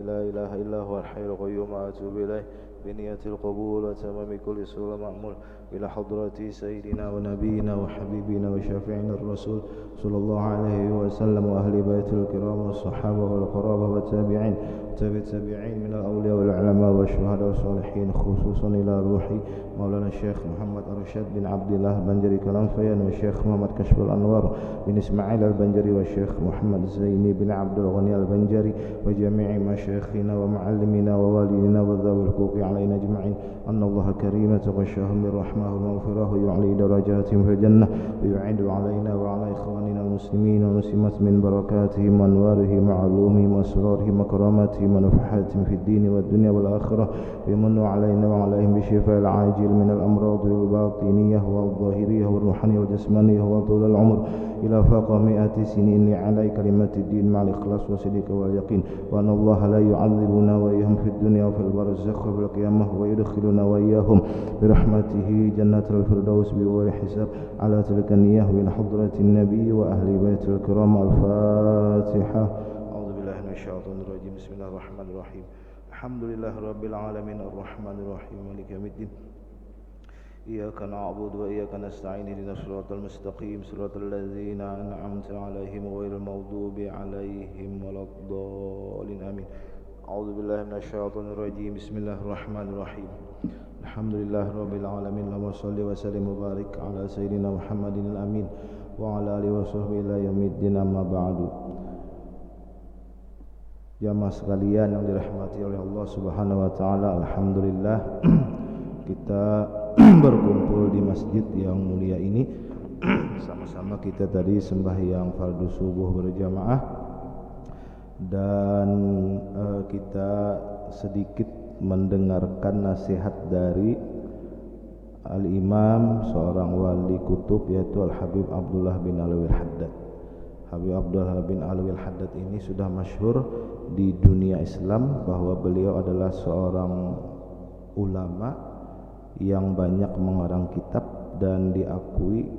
لا إله إلا هو الحي القيوم وأتوب إليه بنية القبول وتمام كل سورة مأمول إلى حضرة سيدنا ونبينا وحبيبنا وشافعنا الرسول صلى الله عليه وسلم وأهل بيت الكرام والصحابة والقرابة والتابعين التابعين من الأولياء والعلماء والشهداء والصالحين خصوصا إلى روحي مولانا الشيخ محمد أرشد بن عبد الله البنجري كلامفيان والشيخ محمد كشف الأنوار بن إسماعيل البنجري والشيخ محمد زيني بن عبد الغني البنجري وجميع مشايخنا ومعلمينا ووالدينا وذوي الحقوق علينا أجمعين أن الله كريم تغشاهم برحمه ومغفرة يعلي درجاتهم في الجنة ويعيد علينا وعلى إخواننا المسلمين والمسلمات من بركاتهم وأنوارهم وعلومهم وأسرارهم وكراماتهم ونفحاتهم في الدين والدنيا والآخرة ويمن علينا وعليهم بشفاء العاجل من الأمراض الباطنية والظاهرية والروحانية والجسمانية وطول العمر إلى فوق 100 سنين لعلي كلمة الدين مع الإخلاص والصدق واليقين وأن الله لا يعذبنا وإياهم في الدنيا وفي البرزخ وفي القيامة ويدخلنا وإياهم برحمته جنة الفردوس بغير حساب على تلك النية من حضرة النبي وأهل بيت الكرام. الفاتحة. أعوذ بالله من الشيطان الرجيم. بسم الله الرحمن الرحيم. الحمد لله رب العالمين الرحمن الرحيم مالك يوم الدين إياك نعبد وإياك نستعين اهدنا الصراط المستقيم صراط الذين أنعمت عليهم غير المغضوب عليهم ولا الضالين آمين. أعوذ بالله من الشيطان الرجيم. بسم الله الرحمن الرحيم. الحمد لله رب العالمين اللهم صل وسلم وبارك على سيدنا محمد الأمين وعلى آله وصحبه إلى يوم الدين أما بعد. Jamaah sekalian yang dirahmati oleh Allah Subhanahu wa taala, alhamdulillah kita berkumpul di masjid yang mulia ini. Sama-sama kita tadi sembahyang fardu subuh berjamaah dan kita sedikit mendengarkan nasihat dari Al-Imam seorang wali kutub yaitu Al-Habib Abdullah bin Alwi Al-Haddad. Habib Abdullah bin Alwi Al-Haddad ini sudah masyhur di dunia Islam bahwa beliau adalah seorang ulama yang banyak mengarang kitab dan diakui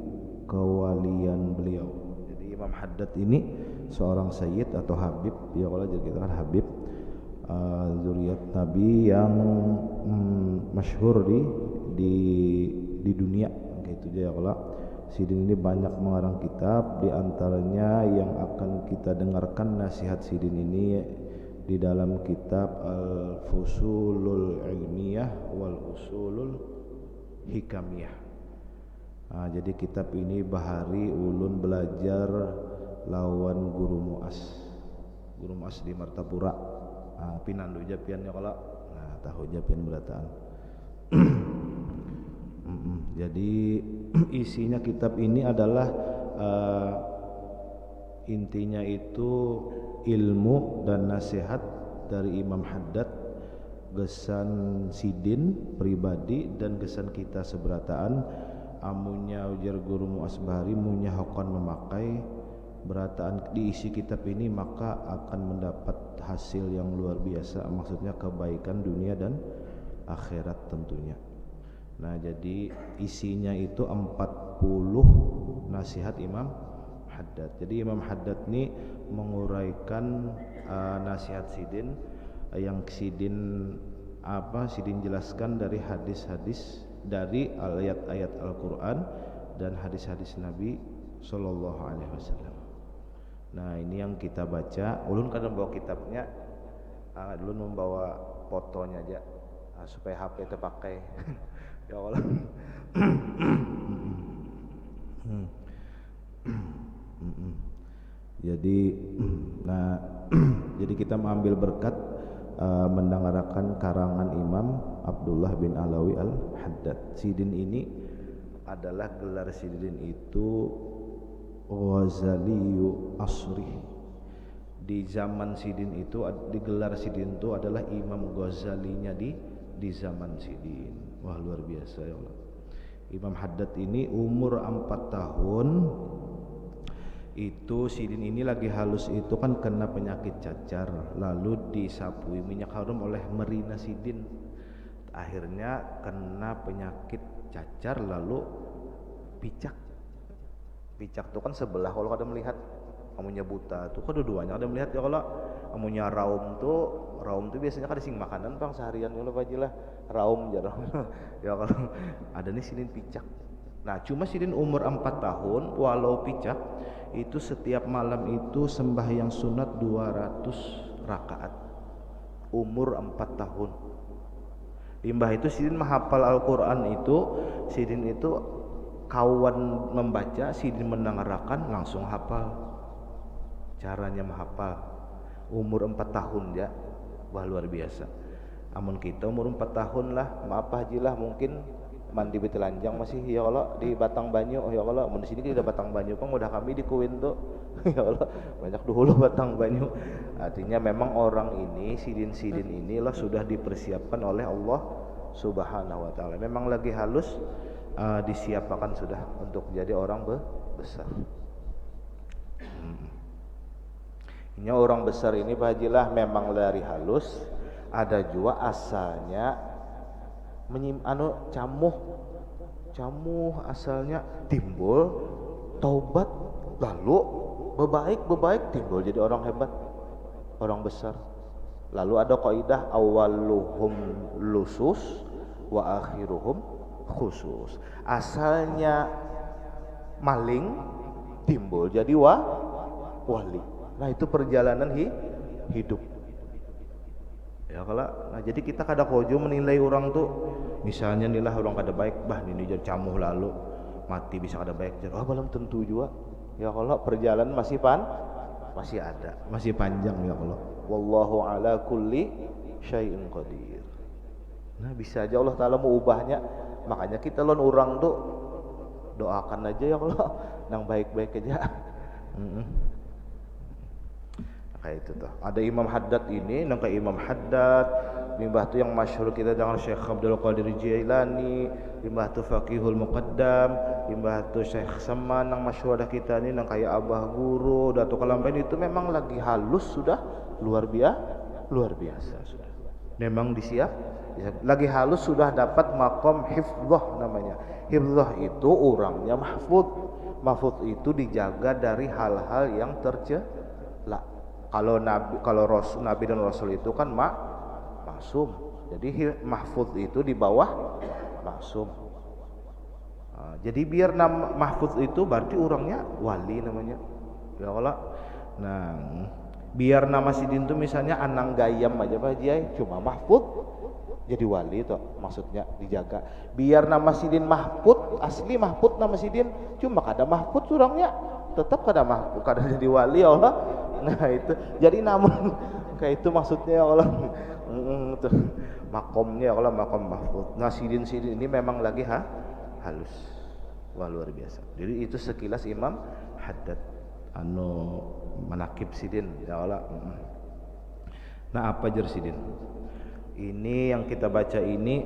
kewalian beliau. Jadi Imam Haddad ini seorang sayyid atau habib, ya kalau jadi kita kan habib zuriat Nabi yang masyhur di dunia gitu aja ya kalau. Sidin ini banyak mengarang kitab, di antaranya yang akan kita dengarkan nasihat Sidin ini di dalam kitab Al-Fusulul Ilmiyah wal Usulul Hikamiyah. Nah, jadi kitab ini bahari ulun belajar lawan Guru Muas di Martapura. Pinandu japiannya kalau tahu japian berataan. Jadi isinya kitab ini adalah intinya itu ilmu dan nasihat dari Imam Haddad, gesan Sidin pribadi dan gesan kita seberataan. Amunya ujar Guru Muas Bahari munya hokon memakai berataan diisi kitab ini maka akan mendapat hasil yang luar biasa, maksudnya kebaikan dunia dan akhirat tentunya. Nah, jadi isinya itu 40 nasihat Imam Haddad. Jadi Imam Haddad ini menguraikan nasihat Sidin yang Sidin jelaskan dari hadis-hadis dari ayat-ayat Al-Qur'an dan hadis-hadis Nabi sallallahu alaihi wasallam. Nah, ini yang kita baca. Ulun kadang bawa kitabnya, ulun membawa fotonya aja supaya HP terpakai. Ya Allah. Jadi kita mengambil berkat mendengarkan karangan Imam Abdullah bin Alwi Al-Haddad. Sidin ini adalah gelar Sidin itu Ghazaliyu Asri. Di zaman Sidin itu digelar Sidin itu adalah Imam Ghazalinya di zaman Sidin. Wah, luar biasa ya Allah. Imam Haddad ini umur 4 tahun itu Sidin ini lagi halus itu kan kena penyakit cacar, lalu disapui minyak harum oleh Merina Sidin. Akhirnya kena penyakit cacar lalu picak tuh kan sebelah, kalau kada melihat amunya buta tuh kedua-duanya kada melihat ya kalau amunya raum tuh Raum tuh biasanya kan sing makanan Bang seharian ya pajilah. Raum jarang. Ya kalau ada nih sidin picak. Nah, cuma sidin umur 4 tahun walau picak itu setiap malam itu sembahyang sunat 200 rakaat. Umur 4 tahun. Limbah itu sidin menghafal Al-Qur'an itu, sidin itu kawan membaca, sidin mendengarkan langsung hafal. Caranya menghafal. Umur 4 tahun ya. Wah luar biasa. Amun kita umur 4 tahun lah, maaf Haji lah mungkin mandi betelanjang masih ya Allah di Batang Banyu ya Allah. Mun di sini kita Batang Banyu Pang udah kami di Kuwin tuh. Ya Allah, banyak dulu Batang Banyu. Artinya memang orang ini sidin-sidin inilah sudah dipersiapkan oleh Allah Subhanahu wa taala. Memang lagi halus disiapkan sudah untuk jadi orang besar. Ini orang besar ini Pak Haji lah memang dari halus, ada juga asalnya camuh asalnya timbul taubat lalu bebaik timbul jadi orang hebat, orang besar. Lalu ada kaidah awaluhum lusus wa akhiruhum khusus. Asalnya maling timbul jadi wali. Nah itu perjalanan hidup. Ya kalau, nah jadi kita kada kojo menilai orang tuh, misalnya nilah orang kada baik, bah ini jadi camuh lalu mati bisa kada baik. Oh belum tentu juga. Ya kalau perjalanan masih ada, masih panjang ya Allah. Wallahu ala kulli syai'in qadir. Nah bisa aja Allah Taala mau ubahnya. Makanya kita lon orang tuh doakan aja ya Allah, yang baik-baik aja. Kayak itu tuh. Ada Imam Haddad ini, nangka Imam Haddad, limbah tu yang masyhur kita dengan Syekh Abdul Qadir Jailani, limbah tu Faqihul Muqaddam, limbah tu Syekh Saman yang masyhur ada kita ini nang kayak Abah Guru, Datuk Kalampain itu memang lagi halus sudah luar biasa sudah. Memang disiap, lagi halus sudah dapat makom hifdzah namanya. Hifdzah itu orangnya mahfud. Mahfud itu dijaga dari hal-hal yang tercela. Kalau Nabi dan Rasul itu kan maksum. Jadi mahfud itu di bawah maksum. Jadi biar mahfud itu berarti orangnya wali namanya. Ya Allah. Nah, biar nama sidin itu misalnya Anang Gayam aja Pak Haji, cuma mahfud jadi wali itu maksudnya dijaga. Biar nama sidin mahfud, asli mahfud nama sidin, cuma kada mahfud orangnya tetap kada mahfud, kada jadi wali ya Allah. Nah itu jadi namun kayak itu maksudnya ya Allah. Itu makomnya ya Allah, makom mahfud. Nah sidin ini memang lagi halus. Wah luar biasa. Jadi itu sekilas Imam Haddad manakib sidin ya Allah. Nah apa jer sidin? Ini yang kita baca ini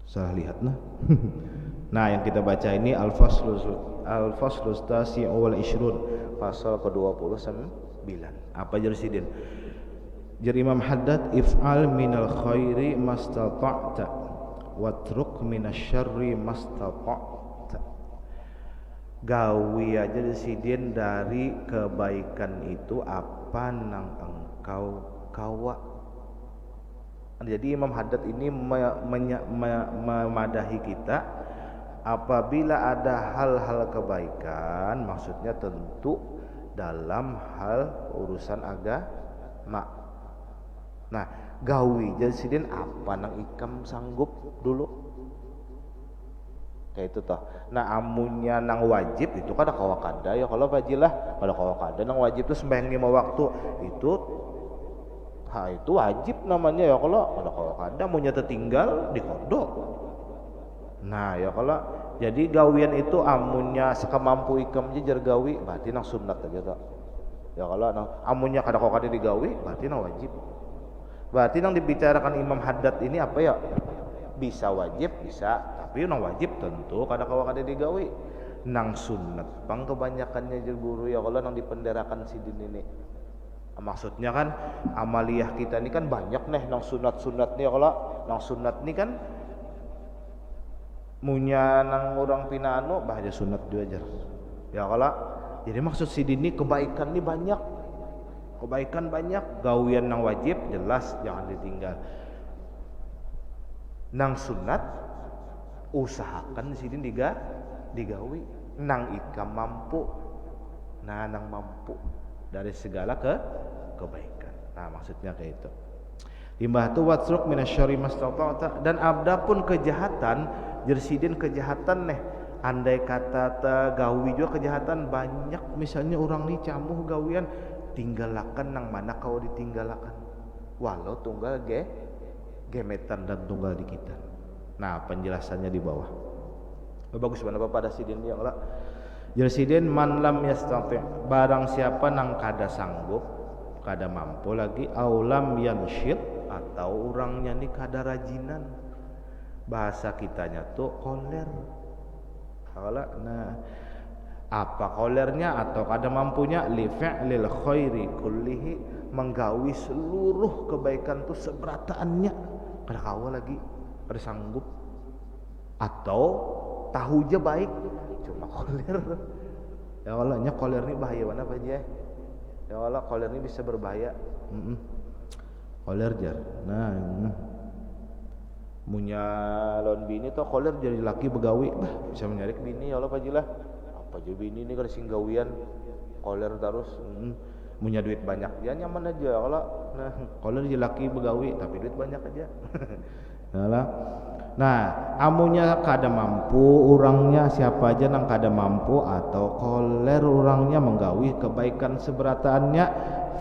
salah lihat nah. Nah yang kita baca ini Al-Faslus Tasi'u wal Ishrun, pasal ke-29. Apa jer sidin? Jer Imam Haddad, if'al minal khairi mastata'ta watruk minasyarri mastata'ta. Gawi aja sidin dari kebaikan itu apa nang engkau kawa. Jadi Imam Haddad ini memadahi kita apabila ada hal-hal kebaikan, maksudnya tentu dalam hal urusan agama. Nah, gawi jadi apa nang ikam sanggup dulu? Kayak itu toh. Nah, amunnya nang wajib itu kada kawakada ya kalau fajilah, kada kawakada nang wajib itu sembahyang 5 waktu itu itu wajib namanya ya kalau kada kawakada amunnya tertinggal dikodok. Nah ya kalau jadi gawian itu amunnya sekamampu ikam jejer gawi berarti nang sunat aja tak. Ya kalau amunnya kada kok kada digawi berarti nang wajib. Berarti nang dibicarakan Imam Haddad ini apa ya? Bisa wajib bisa, tapi nang wajib tentu kada kok kada digawi. Nang sunat pang kebanyakannya jer guru ya kalau nang dipenderakan sidin ini. Maksudnya kan amaliyah kita ini kan banyak nih nang sunat-sunat nih kalau nang sunat nih kan munya nang orang pinano bahaya sunat dua ajar ya kalau jadi maksud sidin ini kebaikan ini banyak kebaikan banyak, gawian nang wajib jelas jangan ditinggal. Nang sunat usahakan di sini digawi. Nang ikam mampu, nang mampu dari segala kebaikan. Nah maksudnya kayak itu. Limbah tu watruk minasyari mastata'ta, dan abda pun kejahatan jersidin kejahatan nih. Andai kata gawi juga kejahatan banyak, misalnya orang ni camuh gawian, tinggalakan nang mana kau ditinggalakan, walau tunggal gemetan dan tunggal dikitan. Nah penjelasannya di bawah. Bagus mana Bapak ada sidin ya Allah. Jersidin man lam yastati', barang siapa nang kada sanggup, kada mampu lagi, aulam yansyid, atau orangnya ni kada rajinan, bahasa kitanya tuh koler. Nah, apa kolernya atau kada mampunya, li fi'lil khairi kullihi, menggawi seluruh kebaikan tuh seberataannya, kada kawa lagi, kada sanggup, atau tahu aja baik cuma koler. Ya Allah nya koler ini bahaya mana apa aja. Ya Allah koler ini bisa berbahaya. Koler jar. Nah, punya lawan bini tuh koler jadi laki begawi, bisa menyarik bini ya Allah pajilah. Apa aja bini ini kada singgawian koler terus. Punya duit banyak dia nyaman aja ya Allah. Nah, koler jadi laki begawi tapi duit banyak aja. Ya Allah. Nah, amunya kada mampu, orangnya siapa aja nang kada mampu atau koler orangnya menggawi kebaikan seberataannya,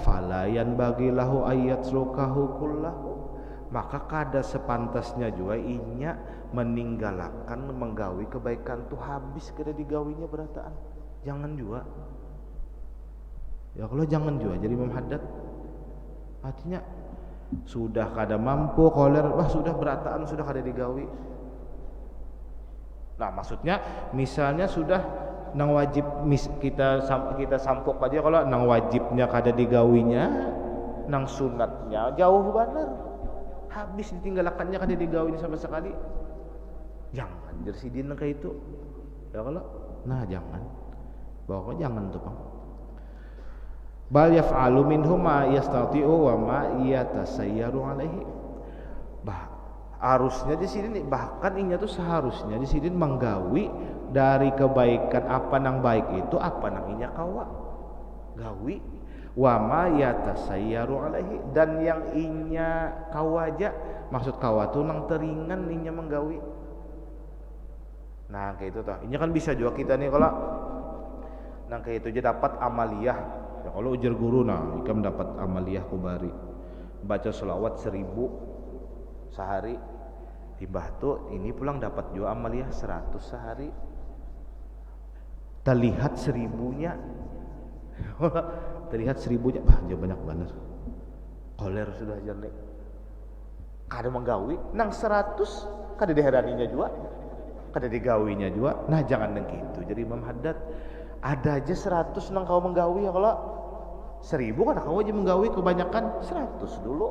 falayan bagilahu ayat sukahu kullahu, maka kada sepantasnya juga inya meninggalkan menggawi kebaikan tuh habis kada digawinya berataan. Jangan juga. Ya kalau jangan juga jadi Imam Haddad. Artinya sudah kada mampu koler, sudah berataan sudah kada digawi. Nah maksudnya misalnya sudah nang wajib kita sampuk aja, kalau nang wajibnya kada digawinya, nang sunatnya jauh benar, habis ditinggalakannya kada digawinya sama sekali. Jangan jersidin kayak itu ya kalau. Nah jangan, pokoknya jangan tuh Bang. Bal yaf'alu minhu ma yastati'u wa ma yatasayyaru alaihi. Harusnya di sini nih, bahkan inya tuh seharusnya di sini menggawi dari kebaikan apa nang baik itu, apa nang inya kawa gawi, wa ma yatasayyaru alaihi, dan yang inya kawa aja, maksud kawa tuh nang teringan inya menggawi. Nah kayak itu toh, inya kan bisa juga kita nih kalau nang kayak itu aja dapat amaliyah. Ya kalau ujar guru nah ikam dapat amaliyah kubari, baca selawat 1000 sehari, timbah tuh ini pulang dapat juga amaliyah 100 sehari. Terlihat 1000-nya terlihat 1000-nya jauh banyak banget. Koler sudah jernih, kada menggawi nang 100 kada diheraninya juga, kada digawinya juga. Nah jangan nang gitu jadi Imam Haddad. Ada aja 100 nang kau menggawi ya, kalau 1000 kan kau aja menggawi kebanyakan 100 dulu.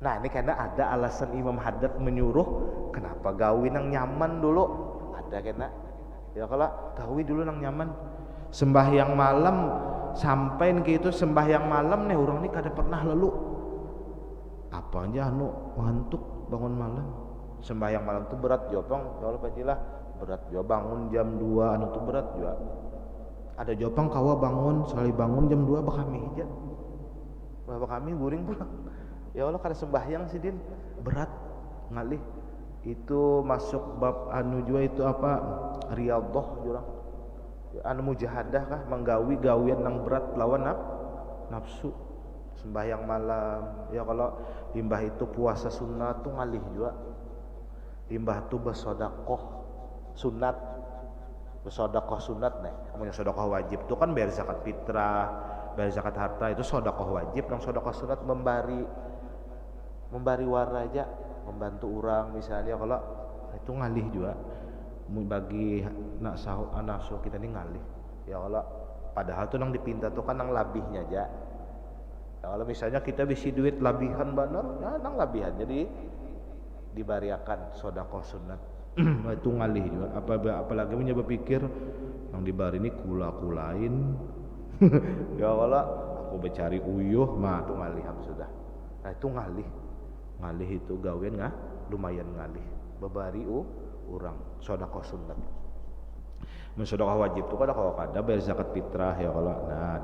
Nah ini karena ada alasan Imam Haddad menyuruh kenapa gawi nang nyaman dulu, ada kena ya kalau gawi dulu nang nyaman. Sembahyang malam sampai ke itu sembahyang malam nih orang ini kada pernah lalu apa aja ngantuk bangun malam. Sembahyang malam tuh berat jopong ya Allah pajilah, berat juga bangun jam 2 tuh berat juga. Ada jopang kawa bangun sekali bangun jam 2 bakami aja, bakami guring pulang. Ya Allah kada sembahyang sidin berat ngalih. Itu masuk bab juga itu apa riyadhah jurang mujahadah kah, menggawi gawian nang berat lawan nafsu. Sembahyang malam ya, kalau limbah itu puasa sunat tuh ngalih juga. Limbah tuh bersedekah sunat, bersedekah sunat nih. Namanya sedekah wajib tuh kan bayar zakat fitrah, bayar zakat harta, itu sedekah wajib. Yang sedekah sunat memberi warna aja, membantu orang misalnya, kalau itu ngalih juga. Bagi nafsu kita ini ngalih ya Allah, padahal tuh nang dipinta tuh kan nang labihnya aja. Ya kalau misalnya kita bisi duit labihan bener ya nang labihan jadi dibariakan sedekah sunat. Itu ngalih juga. Apalagi punya berpikir yang dibari ini kula-kulain. Ya Allah ku becari uyuh mah tuh ngaliham sudah. Nah itu ngalih itu gawean lumayan ngalih babari urang sedekah sunat. Mun sedekah wajib tuh kada bayar zakat fitrah ya kalau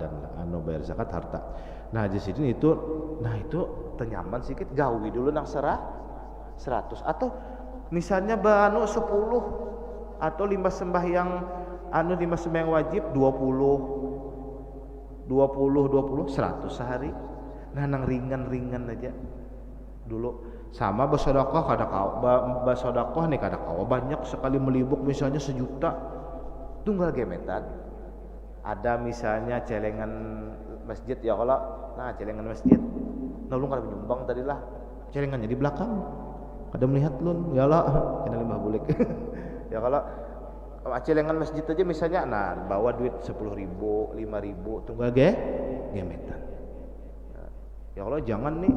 dan bayar zakat harta. Nah di sini itu tenyaman sedikit gawi dulu nang 100 atau misalnya 10 atau limbah sembahyang limbah sembahyang wajib 20 100 sehari. Nah nang ringan aja dulu sama bersedekah nih kada kawa banyak sekali melibuk misalnya 1 juta tunggal gemetan. Ada misalnya celengan masjid ya kalau celengan masjid nulung kada menyumbang tadi lah celengannya di belakang kada melihat lun ya lah kena limbah bulik ya kalau celengan masjid aja misalnya bawa duit 10.000 5.000 tunggal gemetan ya kalau jangan nih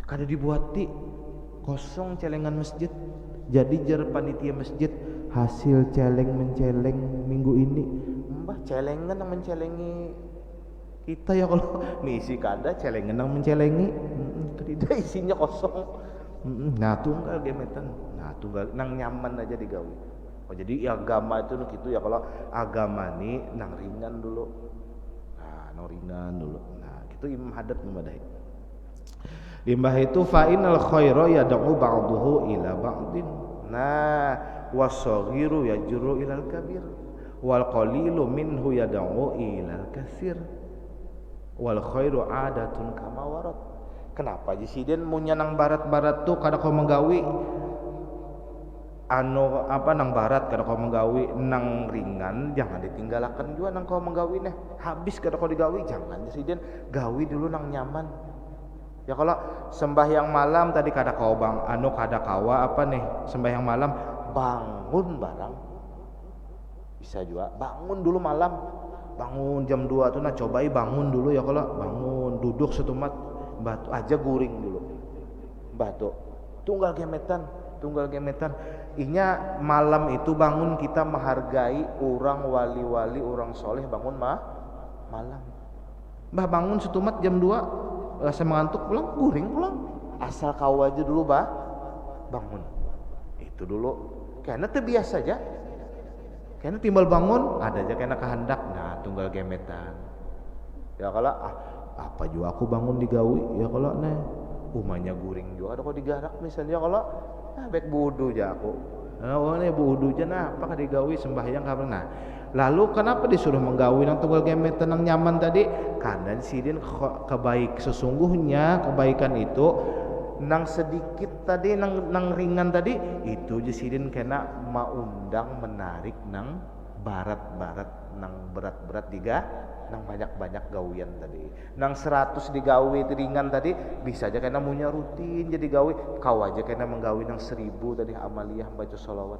kada dibuati kosong celengan masjid jadi jar panitia masjid hasil celeng menceleng minggu ini mbah celengan yang mencelengi kita ya kalau misi kada celengan yang mencelengi tidak isinya kosong. Nah tunggal gemetan tunggal nang nyaman aja digawi. Jadi agama itu gitu ya kalau agama nih nang ringan dulu gitu Imam Haddad memadai. Limbah itu fa'inal khairu yad'u ba'duhu ila ba'din. Wasaghiru yajru ilal kabir wal qalilu minhu yad'u ilal katsir wal khairu adatun kama warad. Kenapa jisiden munya nang barat-barat tuh kada kau menggawi nang barat kada kau menggawi nang ringan jangan ditinggalkan juga nang kau menggawi habis kada kau digawi jangan jisiden gawi dulu nang nyaman. Ya kalau sembahyang malam tadi kada kau kada kawa sembahyang malam bangun barang bisa juga bangun dulu malam bangun jam 2 tuh cobai bangun dulu ya kalau bangun duduk setumat batu aja guring dulu batu tunggal gemetan inya malam itu bangun kita menghargai orang wali-wali orang soleh bangun malam bangun setumat jam 2 rasa mengantuk pulang guring pulang asal kau aja dulu bangun itu dulu karena terbiasa aja karena timbal bangun ada aja karena kehendak tunggal gemetan ya kalau apa juga aku bangun digawi ya kalau umahnya guring juga ada kok digarak misalnya kalau baik budu aja aku budu aja apa digawi sembahyang kapan lalu kenapa disuruh menggawi nang tunggal gemetan nang nyaman tadi karena sidin sesungguhnya kebaikan itu nang sedikit tadi nang ringan tadi itu jesidin kena maundang menarik nang barat-barat nang berat-berat nang banyak-banyak gawian tadi nang 100 digawi ringan tadi bisa aja kena munya rutin jadi gawi kau aja kena menggawi nang 1000 tadi amaliyah baca sholawat.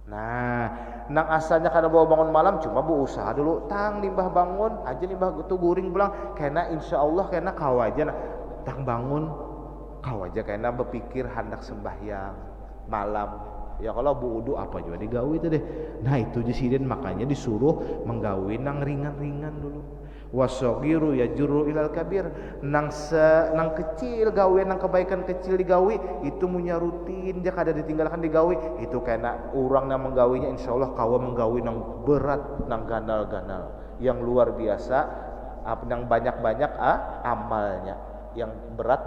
Nang asalnya kada bawa bangun malam cuma berusaha dulu limbah bangun aja limbah itu guring pulang kena insyaallah kena kau aja tang bangun kau aja kena berpikir hendak sembahyang malam ya kalau wudu apa juga digawi itu deh. Itu jesiden makanya disuruh menggawi nang ringan-ringan dulu. Wasaghiru yajru ilal kabir nang kecil gawe nang kebaikan kecil digawi itu munya rutin dia kada ditinggalkan digawi itu kena orang nang menggawinya insyaallah kawa menggawi nang berat nang ganal-ganal yang luar biasa nang banyak-banyak amalnya yang berat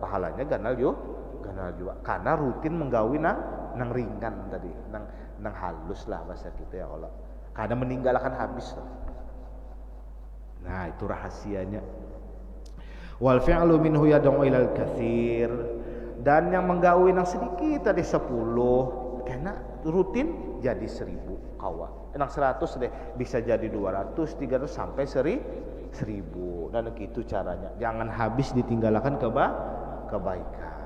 pahalanya ganal juga karena rutin menggawi nang ringan tadi nang halus lah bahasa kita ya kalau karena meninggalkan habis lah. Itu rahasianya. Wal fi'lu minhu yad'u ilal katsir dan yang menggawi nang sedikit tadi 10 karena rutin jadi 1000 kawa. Nang 100 deh bisa jadi 200, 300 sampai 1000. Dan gitu caranya. Jangan habis ditinggalkan kebaikan.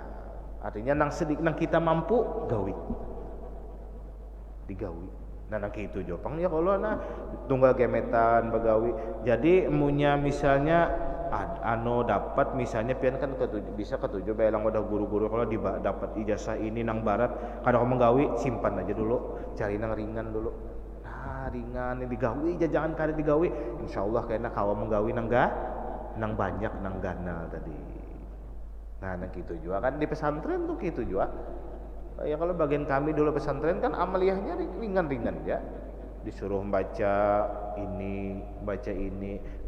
Artinya nang sedikit nang kita mampu gawi. Digawi. Nang gitu jopang ya kalau tunggal gemetan begawi. Jadi munya misalnya dapat misalnya pian kan bisa ketujuh belang udah guru-guru kalau dapat ijazah ini nang barat kada kau menggawi simpan aja dulu cari nang ringan dulu ringan ini digawi aja jangan kada digawi insyaallah kena kawa menggawi nang banyak nang ganal tadi. Nah gitu juga kan di pesantren tuh gitu juga. Ya kalau bagian kami dulu pesantren kan amaliyahnya ringan-ringan ya. Disuruh baca ini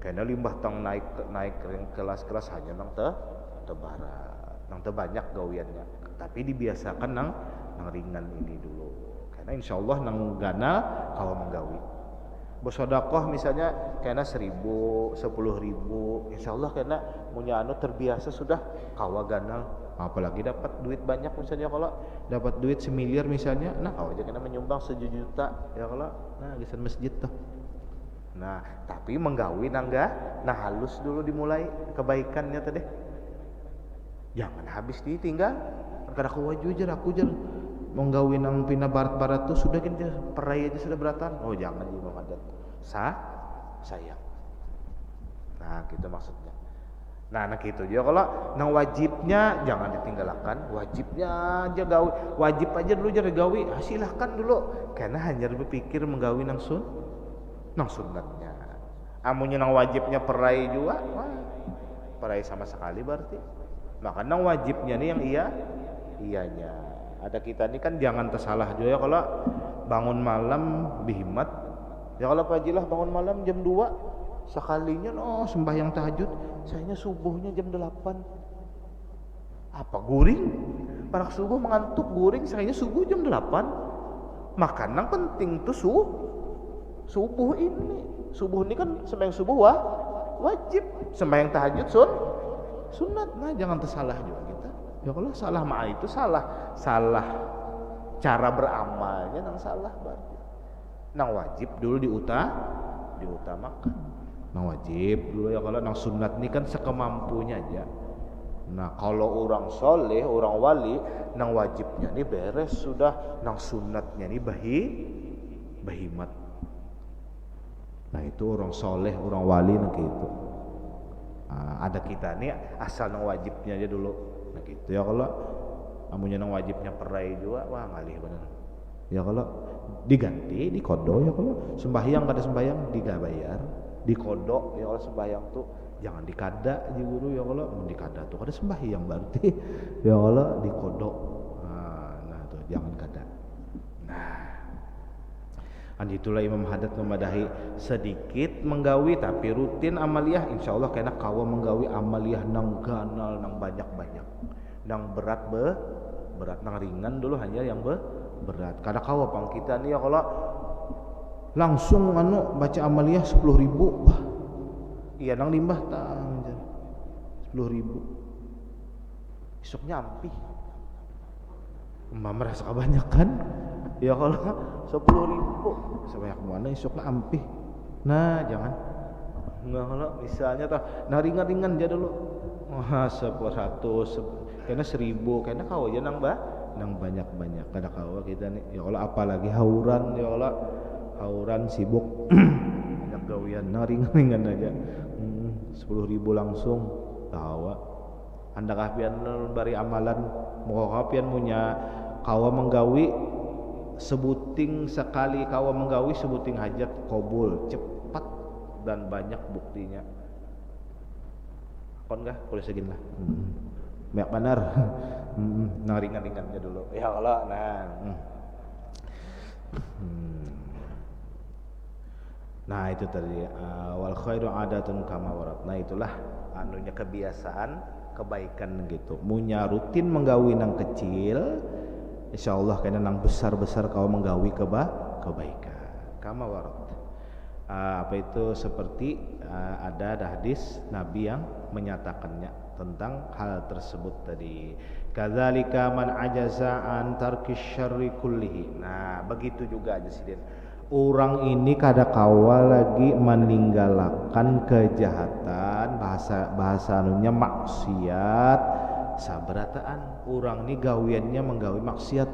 karena limbah tang naik kelas-kelas hanya nang tebarat, nang banyak gawiannya. Tapi dibiasakan nang ringan ini dulu. Karena insyaallah nang ganal kawa menggawi. Bersedekah misalnya kena 1.000, 10.000, insyaallah kena punya terbiasa sudah kawa ganal. Apalagi dapat duit banyak misalnya kalau dapat duit 1 miliar misalnya, nah kawa aja kena menyumbang 1 juta ya kalau nah gisan masjid tuh. Nah, tapi menggawi nah halus dulu dimulai kebaikannya tadi. Jangan habis ditinggal. Kada kawa jujur aku menggawi nang pina barat-barat tuh sudah kan perai aja sudah beratan. Oh jangan di Muhammadat. Sayang. Nah, gitu maksudnya. Nah gitu juga kalau nang wajibnya jangan ditinggalkan, wajibnya aja gawi, wajib aja dulu jadi gawi, silahkan dulu. Karena hanya berpikir menggawi nang sunnatnya. Amunnya nang wajibnya perai juga, perai sama sekali berarti. Maka nang wajibnya nih yang iyanya. Ada kita ini kan jangan tersalah juga kalau bangun malam bihimat. Ya kalau pajilah bangun malam jam 2 sekalinya sembahyang tahajud, sayanya subuhnya jam 8. Apa guring? Para subuh mengantuk guring, sayanya subuh jam 8. Makanan penting tuh subuh ini. Subuh ini kan sembahyang subuh wajib, sembahyang tahajud sunat. Nah, jangan tersalah juga kita. Ya kalau salah mah itu salah cara beramalnya nang salah berarti. Nang wajib dulu diutamakan. Nang wajib dulu ya kalau nang sunat ini kan sekemampunya aja. Nah kalau orang soleh, orang wali, nang wajibnya ini beres sudah, nang sunatnya ini bahimat. Nah itu orang soleh, orang wali nang gitu. Nah, ada kita nih asal nang wajibnya aja dulu. Nah gitu ya kalau amunnya nang wajibnya perai juga, wah ngalih bener. Ya kalau diganti, dikodo ya kalau sembahyang kada sembahyang dibayar, dikodok ya kalau sembahyang tuh jangan dikada ji guru ya kalau mau dikada tuh kada sembahyang berarti ya kalau dikodok. Nah tuh jangan kada. Nah, itulah Imam Haddad memadahi sedikit menggawi tapi rutin amaliyah insyaallah kena kawa menggawi amaliyah nang ganal nang banyak-banyak. Nang berat nang ringan dulu hanya yang berat. Kada kawa pang kita nih ya kalau langsung baca amaliyah 10.000. Wah. Iya nang limbah tang 10.000. Besoknya ampih. Merasa kebanyakan. Ya kalau 10.000 sebanyak mana esoknya ampih. Nah, jangan. Enggak kalau misalnya nah ringan-ringan aja dulu. Wah, 100 kena 1.000 kena kawa aja nang banyak-banyak kada kawa kita nih ya Allah apalagi hauran ya Allah hauran sibuk banyak gawian nah ringan-ringan aja 10.000 langsung kawa anda kapian bari amalan mau kapian punya kawa menggawi sebuting sekali kawa menggawi sebuting hajat kabul cepat dan banyak buktinya kon kah boleh segini lah banyak benar. Nah ringan-ringannya dulu ya kalau nah itu tadi wal khairu adatun kama warat. Nah itulah anunya kebiasaan kebaikan gitu munya rutin menggawi nang kecil insyaallah kena nang besar-besar kau menggawi kebaikan kama warat. Apa itu seperti ada hadis Nabi yang menyatakannya tentang hal tersebut tadi. Kadzalika man ajaza an tarkis syarri kullihi. Nah, begitu juga aja sih. Orang ini kada kawa lagi meninggalkan kejahatan, bahasa anunya maksiat sabarataan. Orang ini gawiannya menggawi maksiat.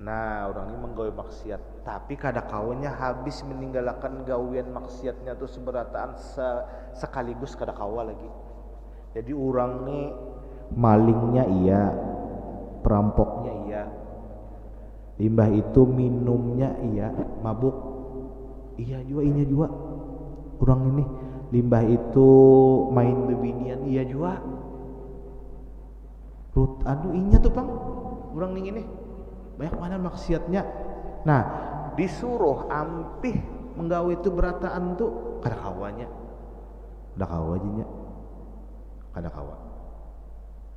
Nah, orang ini menggawi maksiat, tapi kada kawannya habis meninggalkan gawian maksiatnya tuh seberataan sekaligus kada kawa lagi. Jadi orang ini malingnya iya, perampoknya iya. Limbah itu minumnya iya, mabuk iya juga, inya juga. Kurang ini limbah itu main bebinian iya juga. Aduh inya tuh Bang, kurang ning ini banyak mana maksiatnya. Nah disuruh ampih menggawe itu berataan tuh kada kawanya, kada kawa jinya, kada kawa.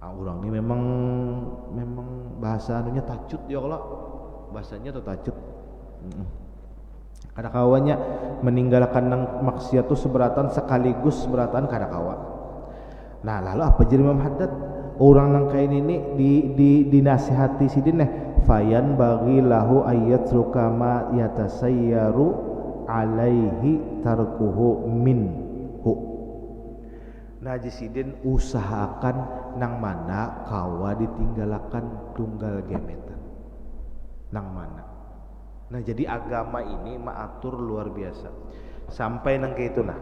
Orang ini memang bahasa anunya tacut ya kalau bahasanya atau tacut. Kada kawanya meninggalkan maksiat itu seberatan sekaligus seberatan kada kawa. Nah lalu apa jadi Imam Haddad? Orang nang kain ini dinasihati sidin fayan bagi lahu ayat rukama yatasayyaru alaihi tarkuhu minhu. Nah jisidin usahakan nang mana kawa ditinggalakan tunggal gemetan nang mana. Nah jadi agama ini maatur luar biasa sampai nang kayak itu nah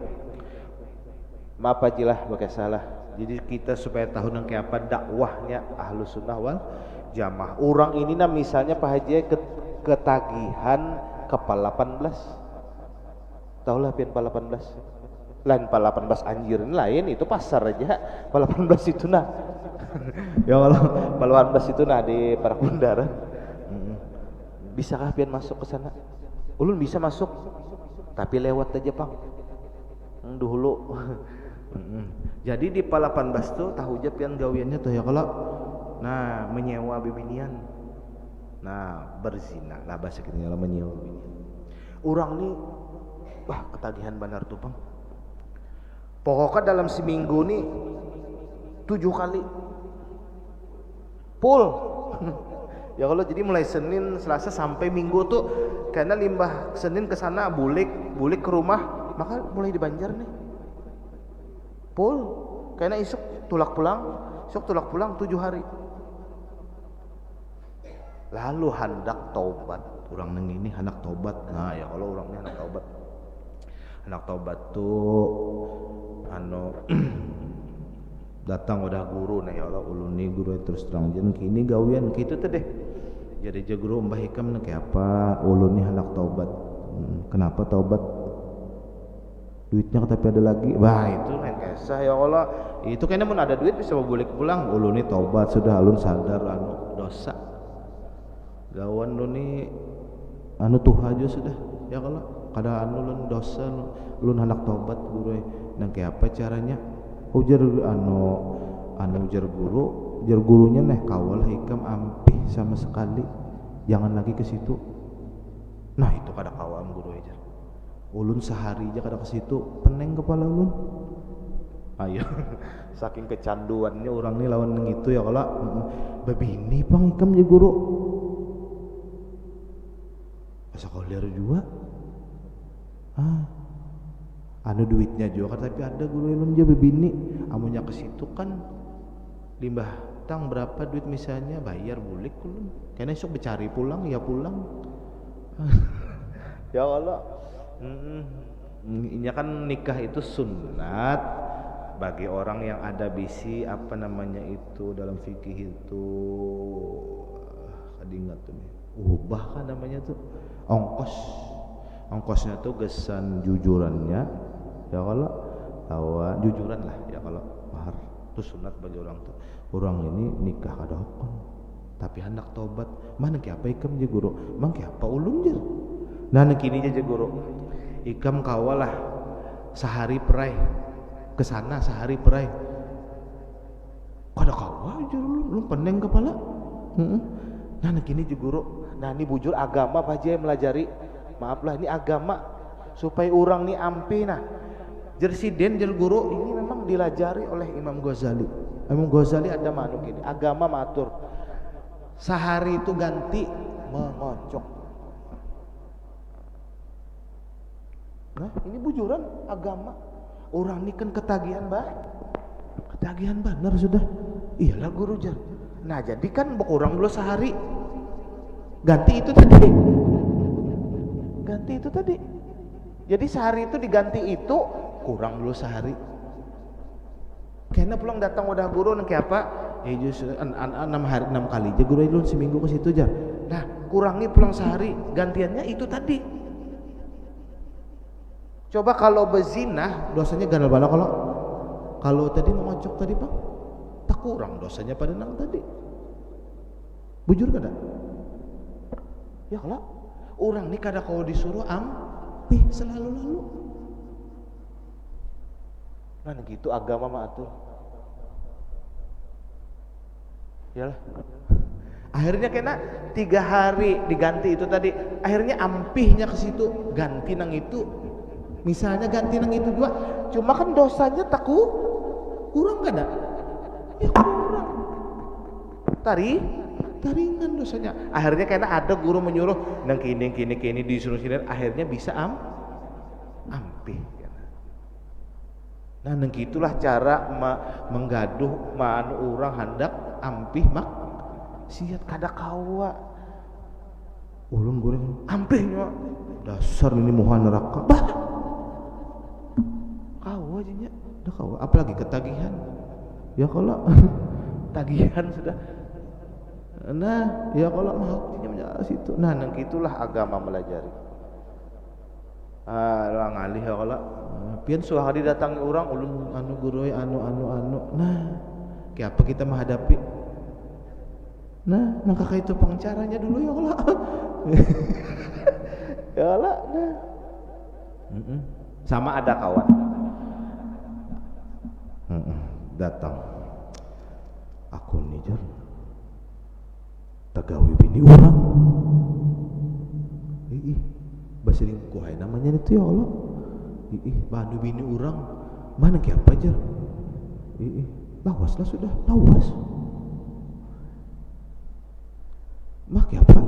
maaf ajilah pakai salah. Jadi kita supaya tahu nang kayak apa dakwahnya Ahlus Sunnah wal Jamaah. Orang ini nah misalnya Pak Haji ketagihan kepala 18, tahulah pian kepala 18 lain pala 18 anjir lain itu pasar aja pala 18 itu nah ya kalau pala 18 itu nah di para bundaran. Bisakah pian masuk ke sana? Ulun bisa masuk tapi lewat aja Bang dulu. Jadi di pala 18 tuh tahu aja pian gawiannya tuh ya kalau nah menyewa bibinian, nah berzina lah bahasa kita lah menyewa bibinian. Orang nih wah ketagihan benar tuh Bang. Pokoknya dalam seminggu nih 7 kali full. Ya kalau jadi mulai Senin, Selasa sampai Minggu tuh karena limbah Senin ke sana bulik ke rumah, maka mulai di Banjar nih full. Karena isuk tulak pulang 7 hari. Lalu hendak taubat. Orang neng ini hendak taubat. Nah ya kalau orang ini hendak taubat. Hendak taubat tuh datang udah guru nah ya Allah ulun nih guru terus terang jen kini gawian gitu tuh deh. Jadi aja guru Mbah Hikam nih kayak apa ulun nih hendak taubat. Kenapa taubat? Duitnya tapi ada lagi. Wah itu lain kisah ya Allah. Itu kayaknya mun ada duit bisa boleh pulang. Ulun nih taubat sudah ulun sadar dosa. Gawan lu nih tuh aja sudah ya Allah. Kada ulun dosa ulun hendak taubat guru. Nang kayak apa caranya? Ujar ujar gurunya neh kawal Hikam ampih sama sekali. Jangan lagi ke situ. Nah, itu kada kawam guru aja. Ulun sehari aja kada ke situ, peneng kepala ulun. Ayo. Saking kecanduannya orang nih lawan nang itu ya kalau babini Bang Hikam jadi guru. Sekolah juga. Duitnya juga tapi ada guru ulun aja bebini amunnya ke situ kan limbah tang berapa duit misalnya bayar bulik ulun karena esok bercari pulang ya pulang. Ya Allah. Ini kan nikah itu sunat bagi orang yang ada bisi apa namanya itu dalam fikih itu kadingat tuh nih ubah kan namanya tuh ongkosnya tuh gesan jujurannya ya kalau tawa jujuran lah ya kalau mahar itu sunat bagi orang tuh. Orang ini nikah kada hukum tapi hendak tobat mana ki apa Ikam je guru mang ki apa ulun je nah kini je guru Ikam kawalah sehari perai kesana sehari perai kada kawa je lu peneng kepala. Nah kini je guru nah ini bujur agama apa aja melajari maaf lah ini agama supaya orang nih ampi nah jersiden jel guru ini memang dilajari oleh Imam Ghazali. Imam Ghazali ada manuk ini agama matur sehari itu ganti mengocok. Nah ini bujuran agama orang ini kan ketagihan benar sudah iyalah guru jar. Nah jadi kan orang dulu sehari ganti itu tadi jadi sehari itu diganti itu kurang dulu sehari kayaknya pulang datang udah guru nang kayak apa justru 6 kali aja guru itu seminggu ke situ aja. Nah kurangi pulang sehari, gantiannya itu tadi. Coba kalau bezinah dosanya ganal bala, kalau tadi mengocok tadi Bang, tak kurang dosanya pada nang tadi. Bujur kada? Ya kalau orang nih kada kalau disuruh ampih selalu lalu. Nah gitu agama mah atuh. Yalah. Akhirnya kena 3 hari diganti itu tadi. Akhirnya ampihnya ke situ, ganti nang itu. Misalnya ganti nang itu juga, cuma kan dosanya kurang kada? Ya kurang. Taringan dosanya. Akhirnya kena ada guru menyuruh nang kini disuruh sini. Akhirnya bisa ampih. Nah, nang gitulah cara menggaduh manu orang hendak ampih mak siat kada kawa. Ulun goreng ampihnya. Dasar ini muha neraka. Bah. Kawa aja dah kawa, apalagi ketagihan. Ya kalau tagihan sudah. Nah, ya kalau mahaknya menjadi situ. Nah, nang gitulah agama melajari. Orang alih ya kalau pian suahari datangi orang ulun anu gurui anu. Nah, kayak apa kita menghadapi? Nah, nangka itu pengcaranya dulu ya Allah. Ya Allah. Nah. Sama ada kawan. Datang. Aku nih jar. Tagawi bini orang. Baselingkuh hai namanya itu ya Allah. Bandu bini orang. Mana kayak apa jar? Lawaslah sudah, lawas. Mah kayak apa?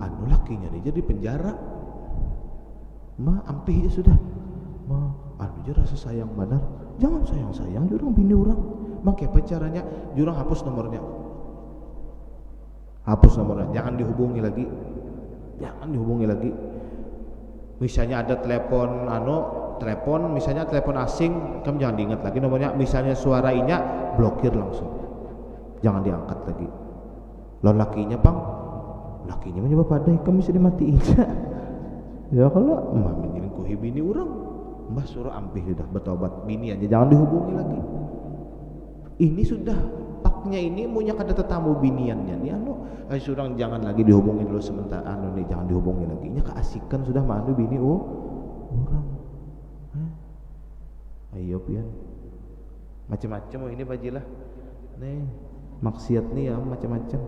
Anu lakinya dia jadi penjara. Mah ampih ya sudah. Mah anu aja rasa sayang benar. Jangan sayang jurang bini orang. Mah kayak apa caranya? Jurang hapus nomornya. Jangan dihubungi lagi. Misalnya ada telepon misalnya telepon asing, kamu jangan diingat lagi nomornya. Misalnya suaranya blokir langsung, jangan diangkat lagi. Lalu lakinya menyebab padai, kamu bisa dimatiin. Ya kalau mah menyelingkuhi bini orang, mbah suruh ampih sudah bertobat bini aja, jangan dihubungi lagi. Ini sudah paknya ini punya kada tetamu biniannya nih surang jangan lagi dihubungi dulu sementara nih jangan dihubungi lagi. Nya keasikan sudah mandu bini orang. Ayo pian. Macam-macam ini bajilah. Nih, maksiat nih ya macam-macam.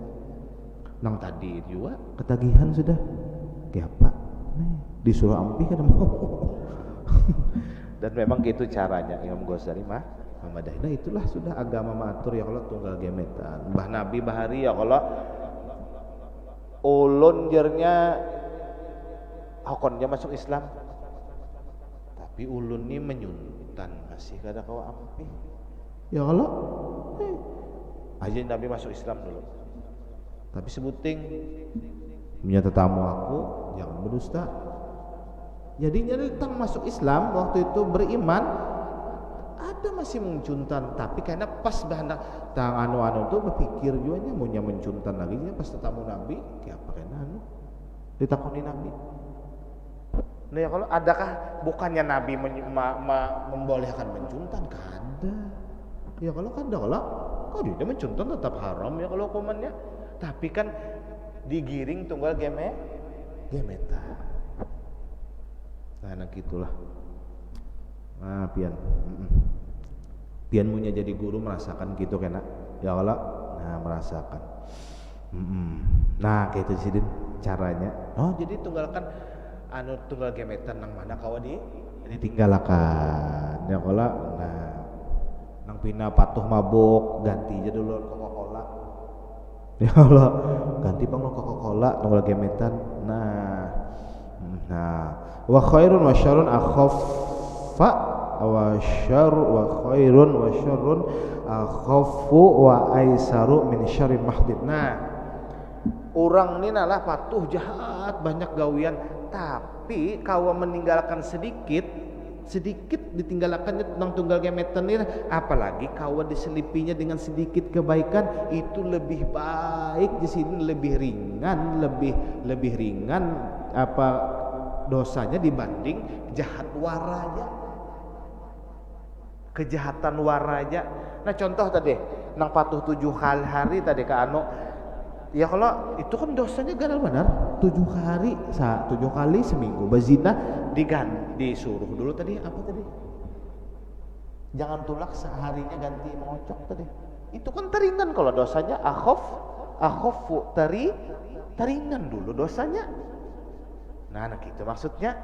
Nang tadi juga ketagihan sudah. Kayak apa? Nih, disuruh ampih kada mau. Dan memang gitu caranya Imam Ghazali mah. Nah itulah sudah agama matur ya kalau tunggal gemetan. Mbah Nabi bahari ya kalau ulun jernya hakonnya masuk Islam. Tapi ulun ni menyuntan masih kada kau ampih. Ya kalau aja Nabi masuk Islam dulu. Tapi sebuting punya tetamu aku jangan berdusta. Jadinya datang masuk Islam waktu itu beriman ada masih mencuntan, tapi karena pas bahan tang anu tuh berpikir juga nya mau mencuntan lagi nya pas tetamu Nabi kayak apa kena ditakoni Nabi. Nah ya kalau adakah bukannya Nabi membolehkan mencuntan? Kada. Ya kalau kada kalau dia mencuntan tetap haram ya kalau hukumannya. Tapi kan digiring tunggal gemeta. Nah gitulah. Nah pian punya jadi guru merasakan gitu kena ya Allah. Nah merasakan nah kayak itu sih Din caranya. Jadi tunggal gemetan nang mana kawa ini tinggalkan ya Allah. Nah nang pina patuh mabuk ganti aja dulu Coca-Cola ya Allah, ganti bang Coca-Cola tunggal gemetan. Nah wa khairun wa syarrun akhaffa wa khairun wa syarrun akhaffu wa aisaru min syarri mahdid. Nah, orang ini nalah patuh jahat banyak gawian, tapi kalau meninggalkan sedikit sedikit ditinggalkannya tentang tunggal gemetan ini, apalagi kawan diselipinya dengan sedikit kebaikan, itu lebih baik di sini, lebih ringan apa dosanya dibanding kejahatan waraja. Nah contoh tadi nang patuh 7 hari tadi ke anu, ya kalau itu kan dosanya ganal benar 7 hari 7 kali seminggu bazina disuruh dulu tadi apa tadi, jangan tulak seharinya ganti mengocok tadi, itu kan teringan kalau dosanya akhofu teringan dulu dosanya. Nah gitu maksudnya.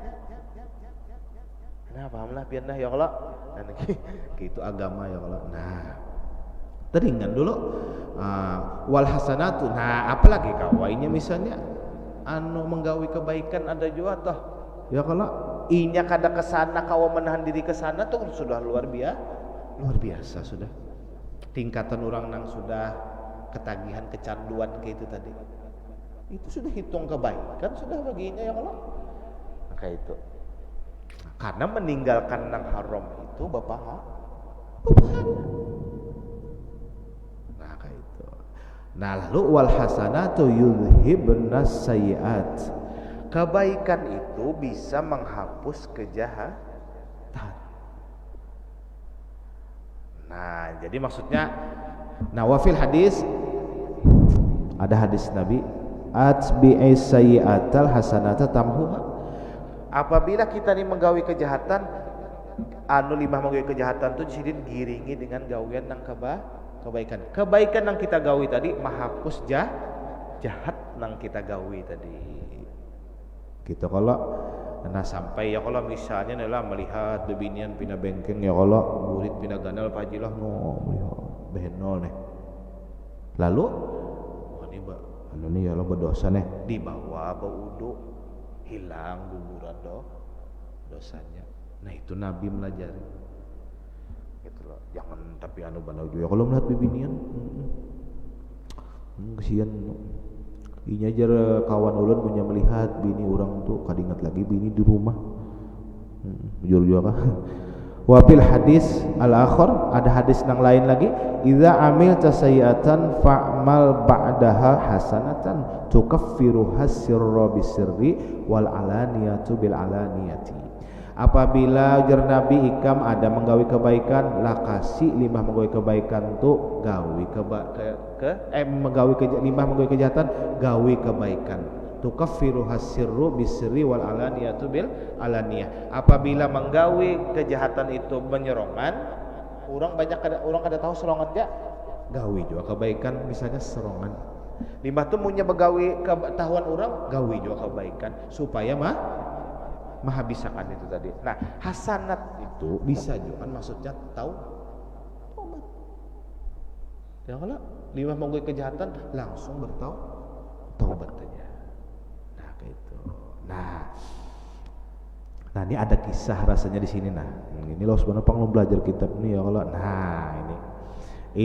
Nah pahamlah biarlah ya Allah, nah gitu agama ya Allah. Nah teringan dulu wal hasanatu. Nah apalagi kawainnya misalnya anu menggawi kebaikan ada juga toh ya, kalau inya kada kesana kawa menahan diri kesana tuh sudah luar biasa sudah tingkatan orang nang sudah ketagihan kecanduan kayak itu tadi, itu sudah hitung kebaikan sudah baginya ya Allah. Kayak itu karena meninggalkan nang haram itu bapak. Nah kayak itu. Nah lalu wal hasanatu yudhibnas sayyiat, kebaikan itu bisa menghapus kejahatan. Nah jadi maksudnya, nah wafil hadis, ada hadis Nabi, atbi'is sayyiatal hasanata tamhuha. Apabila kita ini menggawi kejahatan, anu 5 menggawi kejahatan itu disini giringi dengan gawian nang kebaikan. Kebaikan nang kita gawi tadi menghapus jahat nang kita gawi tadi. Gitu kalau nah sampai ya kalau misalnya adalah melihat bebinian pina bengkeng ya kalau murid pina ganal pajilah no melihat behenol nih. Lalu anu nih ya lo berdosa nih dibawa berwudu, hilang guguran dosanya. Nah itu Nabi melajari gitu loh. Jangan tapi anu banal juga kalau melihat bibinian kesian inya jar kawan ulun punya melihat bini orang tuh kadingat lagi bini di rumah jujur juga wabil hadis al-akhir, ada hadis yang lain lagi, idza amilta sayyi'atan fa'mal ba'daha hasanatan tukaffiruha sirra bisirri wal alaniyatu bil alaniyati. Apabila jar Nabi ikam ada menggawi kebaikan, lah kasih 5 menggawi kebaikan tu gawi menggawi 5 menggawi kejahatan gawi kebaikan. Tukaffiru hasirru bisri wal alaniyatu bil alaniyah. Apabila menggawi kejahatan itu menyerongan, orang kada tahu serongannya gawi juga kebaikan, misalnya serongan. 5 tu punya begawi ketahuan orang gawi juga kebaikan supaya menghabiskan itu tadi. Nah, hasanat itu bisa juga maksudnya tobat. Ya kalau 5 menggawi kejahatan langsung bertaubat saja. Itu. Nah ini ada kisah rasanya di sini. Nah ini loh sebenarnya pengen belajar kitab ini ya Allah. Nah ini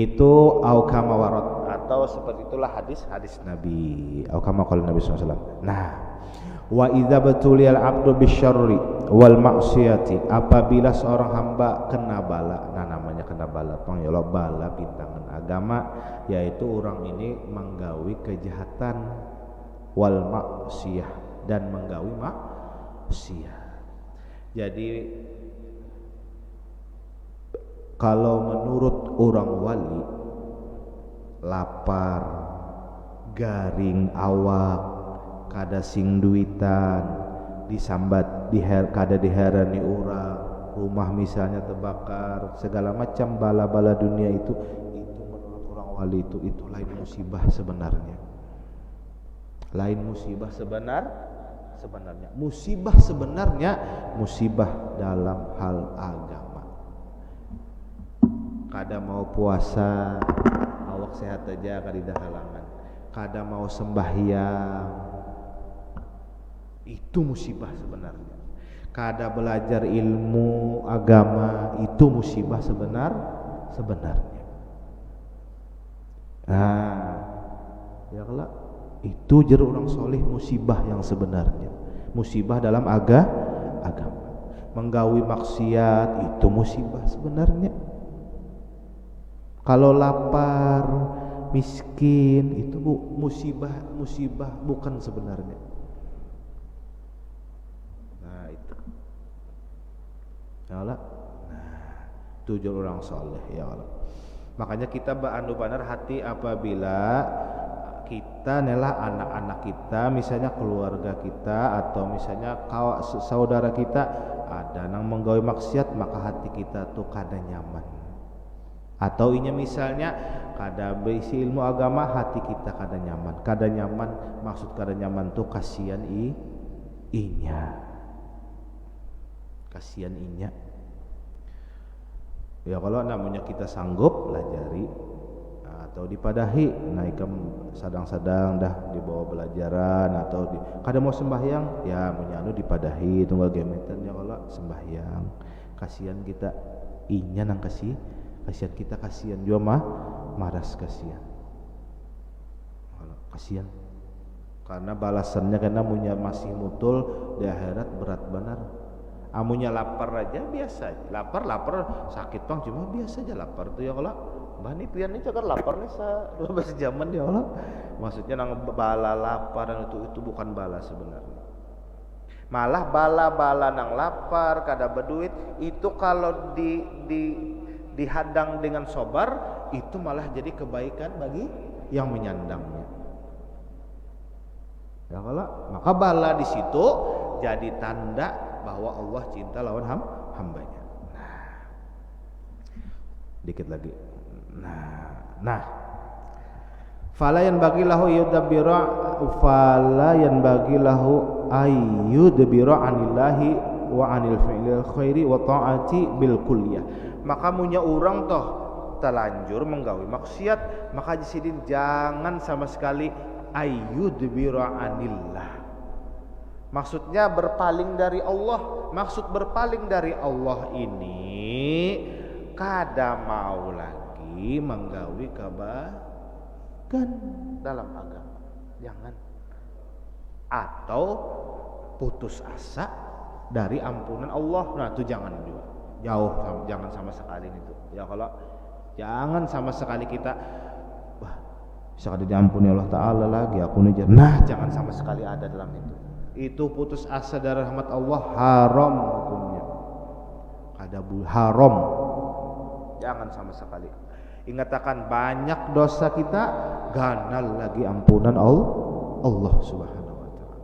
itu aukama warot atau seperti itulah hadis Nabi aukama qala Nabi SAW. Nah wa idza batuliyal abdu bisyarri wal maksiyati, apabila seorang hamba kena bala. Nah namanya kena bala pang ya Allah, bala bintangan agama, yaitu orang ini menggawi kejahatan wal maksiyah dan menggawi maksiyah. Jadi kalau menurut orang wali, lapar, garing awak, kada sing duitan, disambat kada diherani orang, rumah misalnya terbakar, segala macam bala-bala dunia itu menurut orang wali itu lain musibah sebenarnya. Lain musibah sebenarnya. Musibah sebenarnya musibah dalam hal agama. Kada mau puasa, awak sehat aja kada halangan. Kada mau sembahyang, itu musibah sebenarnya. Kada belajar ilmu agama, itu musibah sebenarnya. Nah, ya kalau itu jeruk orang soleh musibah yang sebenarnya, musibah dalam agama. menggawi maksiat itu musibah sebenarnya. Kalau lapar, miskin itu musibah bukan sebenarnya. Nah itu. Ya Allah. Nah, tujuh orang soleh ya Allah. Makanya kita berandu benar hati apabila kita nelah anak-anak kita, misalnya keluarga kita atau misalnya saudara kita ada nang menggawe maksiat, maka hati kita tuh kada nyaman. Atau inya misalnya kada berisi ilmu agama, hati kita kada nyaman. Kada nyaman, maksud kada nyaman tuh kasihan inya. Kasihan inya. Ya kalau namanya kita sanggup pelajari atau dipadahi naikkan sadang-sadang dah dibawa belajaran atau kada mau sembahyang ya menyanu dipadahi tunggal gemetan ya kalau sembahyang. Kasihan kita inya nang kasihan kita, kasihan juga maras kasihan karena balasannya karena munya masih mutul di akhirat berat benar. Amunya lapar aja biasa, lapar sakit pang cuma biasa aja lapar tuh ya kalau bani pian ini cakar lapar nih sa 12 jaman ya Allah. Maksudnya nang bala lapar dan itu bukan bala sebenarnya. Malah bala nang lapar kada berduit itu kalau dihadang dengan sobar itu malah jadi kebaikan bagi yang menyandangnya. Ya kalau maka bala di situ jadi tanda bahwa Allah cinta lawan hambanya. Nah, dikit lagi. Nah, fala yan bagi lahu ayyudbira anillahi wa anil fi'lil khairi wa ta'ati bil kulliyah. Maka munya orang toh telanjur menggawi maksiat, maka jisidin jangan sama sekali ayyudbira anillah. Maksudnya berpaling dari Allah. Maksud berpaling dari Allah ini kada mau lagi menggawi kebaikan dalam agama. Jangan. Atau putus asa dari ampunan Allah. Nah itu jangan juga. Jangan sama sekali itu. Ya kalau jangan sama sekali kita bisa kada diampuni Allah Ta'ala lagi aku nih. Nah jangan sama sekali ada dalam itu putus asa dari rahmat Allah, haram hukumnya. Kada haram. Jangan sama sekali. Ingatkan banyak dosa kita, ganal lagi ampunan Allah Subhanahu wa taala.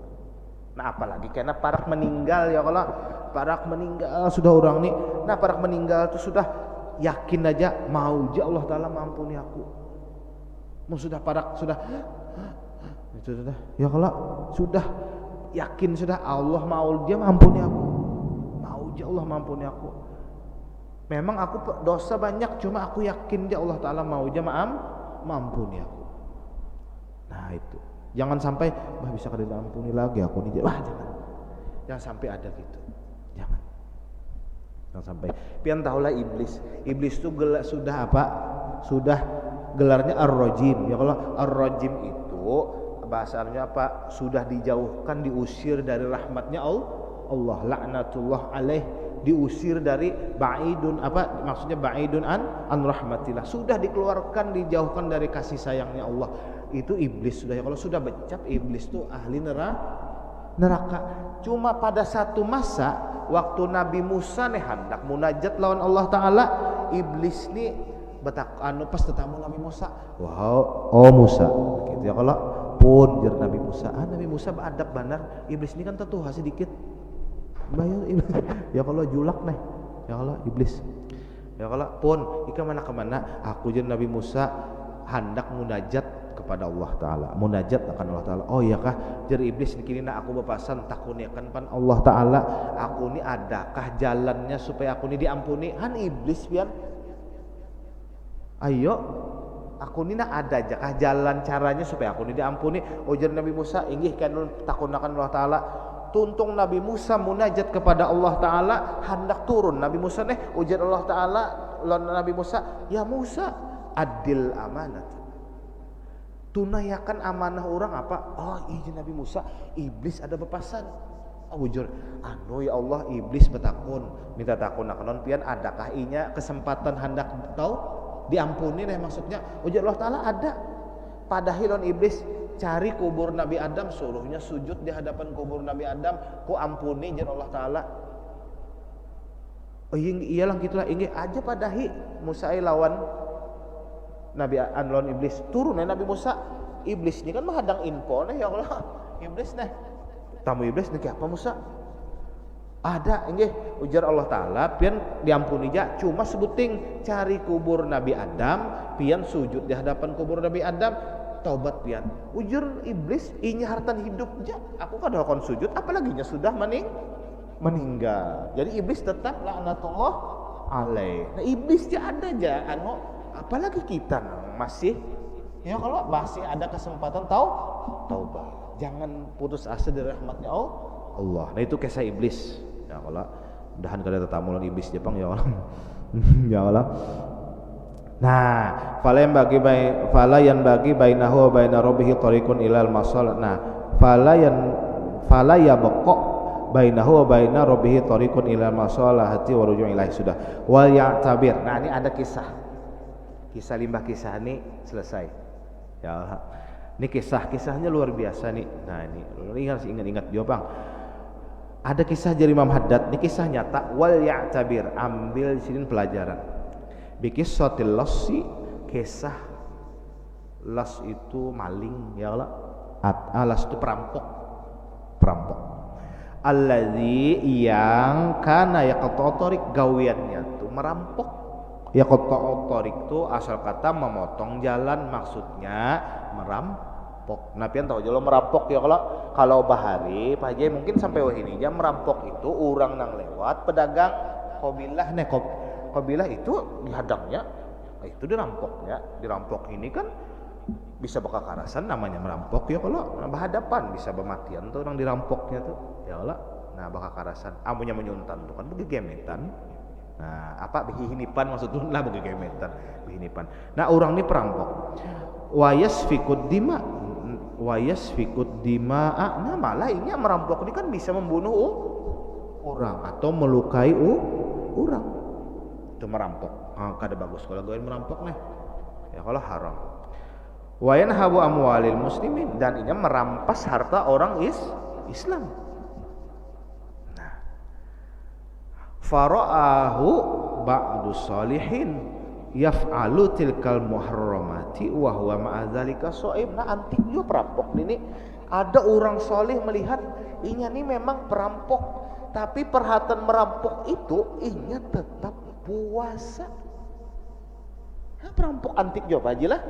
Nah, apalagi karena parak meninggal ya kalau parak meninggal sudah orang nih. Nah, parak meninggal itu sudah yakin aja mau aja Allah Taala mengampuni aku. Mau sudah parak sudah itu sudah. Ya kalau sudah yakin sudah Allah mau dia mengampuni aku, mau dia Allah mengampuni aku. Memang aku dosa banyak, cuma aku yakin dia Allah Ta'ala mau dia mengampuni aku. Nah itu, jangan sampai bisa kada diampuni lagi aku nih. Jangan sampai ada gitu, jangan sampai. Pian tahulah iblis itu sudah apa? Sudah gelarnya ar-rajim. Ya kalau ar-rajim itu bahasanya apa? Sudah dijauhkan, diusir dari rahmatnya Allah, laknatullah alaih, diusir dari ba'idun apa maksudnya ba'idun an rahmatillah, sudah dikeluarkan, dijauhkan dari kasih sayangnya Allah. Itu iblis sudah ya kalau sudah becap iblis itu ahli neraka. Cuma pada satu masa waktu Nabi Musa nih hendak munajat lawan Allah Ta'ala, iblis nih pas tetamu Nabi Musa, Musa gitu ya kalau pun jar Nabi Musa beradab benar. Iblis ini kan tentu sedikit bayar ya kalau julak nih ya kalau iblis ya kalau pun ika mana kemana aku jar Nabi Musa hendak munajat kepada Allah Ta'ala, munajat akan Allah Ta'ala. Oh iya kah jar iblis ini aku bepasan takuniakan pan Allah Ta'ala, aku ini adakah jalannya supaya aku ini diampuni? Han iblis pian ayo aku ini ada aja kah jalan caranya supaya aku ini diampuni? Ujar Nabi Musa inggih kan takunakan Allah Ta'ala. Tuntung Nabi Musa munajat kepada Allah Ta'ala, hendak turun Nabi Musa ujar Allah Ta'ala Nabi Musa, ya Musa adil amanat, tunaikan amanah orang apa? Oh iya Nabi Musa, iblis ada bepasan Ujur anu ya Allah iblis betakun minta takun naon pian adakah inya kesempatan hendak tahu diampuni deh maksudnya ujar Allah Ta'ala ada padahal iblis cari kubur Nabi Adam suruhnya sujud di hadapan kubur Nabi Adam ku ampuni jar Allah Ta'ala oh iyalah gitulah inggih aja padahi Musa lawan Nabi lawan iblis turun Nabi Musa iblis ini kan menghadang info nih ya Allah iblis nih tamu iblis nih apa Musa ada inggih ujar Allah Ta'ala pian diampuni ja cuma sebuting cari kubur Nabi Adam pian sujud di hadapan kubur Nabi Adam taubat pian ujar iblis inya hartan hidup ja aku kan akan sujud apalagi nya sudah meninggal jadi iblis tetap laknatullah alaih nah iblis ja ada ja anu apalagi kita masih ya kalau masih ada kesempatan taubat jangan putus asa dari rahmatnya Allah nah itu kisah iblis ya Allah mudahan kada tetamu lawan iblis Jepang ya Allah ya Allah nah fala yang bagi bainahu wa baina rabbih tariqun ilal masal nah fala ya baqo bainahu wa baina rabbih tariqun ilal masalahati wa ruju' ilaihi sudah wal ya'tabir nah ini ada kisah limbah kisah ini selesai ya Allah ini kisahnya luar biasa nih nah ini ingat Jepang ada kisah dari Imam Haddad, ini kisah nyata wal ya'tabir, ambil di sini pelajaran. Biqissatil lassi, kisah las itu maling ya Allah. Las itu perampok. Alladzi yang kana yaqta'u gawiannya tuh merampok. Yaqta'u itu asal kata memotong jalan maksudnya merampok. Nah pian tahu jalo merampok ya kalau bahari Pak Haji mungkin sampai wahini jam merampok itu orang nang lewat pedagang kobilah kobilah itu dihadangnya itu dirampok ini kan bisa bakal karasan namanya merampok ya kalau berhadapan bisa bermatian tuh orang dirampoknya tuh ya Allah nah bakal karasan amunya menyuntan tuh kan bagi gemetan nah apa bihinipan maksudnya lah bagi gemetan bihinipan nah orang ini perampok wayasfikud dima nah malah ini merampok ini kan bisa membunuh orang atau melukai orang itu merampok kada bagus kalau gue merampok nih ya kalau haram wa yanhabu amwalil muslimin dan ini merampas harta orang Islam nah fara'ahu ba'du salihin yaf'alu tilkal muharramati wa huwa ma'adzalika shaib nah antik juga perampok ini ada orang soleh melihat inya nih memang perampok tapi perhatian merampok itu inya tetap puasa nah, perampok antik juga aja lah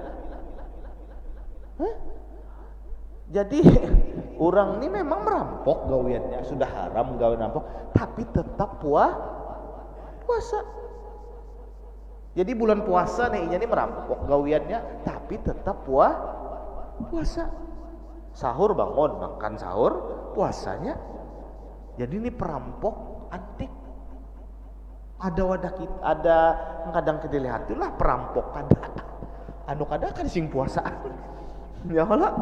jadi orang ini memang merampok gawiannya sudah haram gawe rampok tapi tetap puasa jadi bulan puasa nih ini merampok gawiannya tapi tetap puasa sahur bangun makan sahur puasanya jadi ini perampok antik ada wadah kita ada kadang kita lihat lah perampok kada kan sing puasaan ya Allah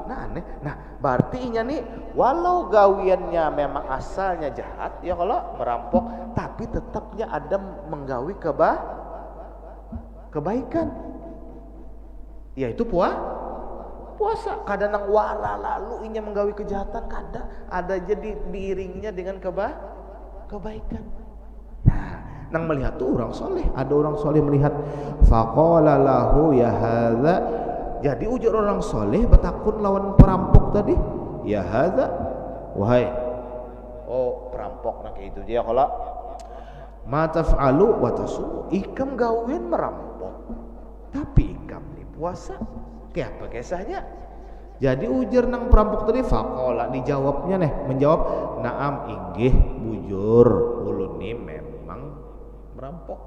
nah aneh nah berarti inya nih walau gawiannya memang asalnya jahat ya Allah merampok tapi tetapnya ada menggawi kebaikan yaitu puasa kadang nang wala lalu inya menggawi kejahatan kada ada jadi diiringnya dengan kebaikan nah nang melihat tuh orang soleh ada orang soleh melihat faqala lahu ya hadza jadi ujar orang soleh betakun lawan perampok tadi ya hadza wahai perampok nah kayak itu dia kalau ma taf'alu wa tasum ikam gawean merampok tapi ikam di puasa kayak apa kisahnya jadi ujar nang perampok tadi faqala dijawabnya menjawab naam inggih bujur ulun ni memang merampok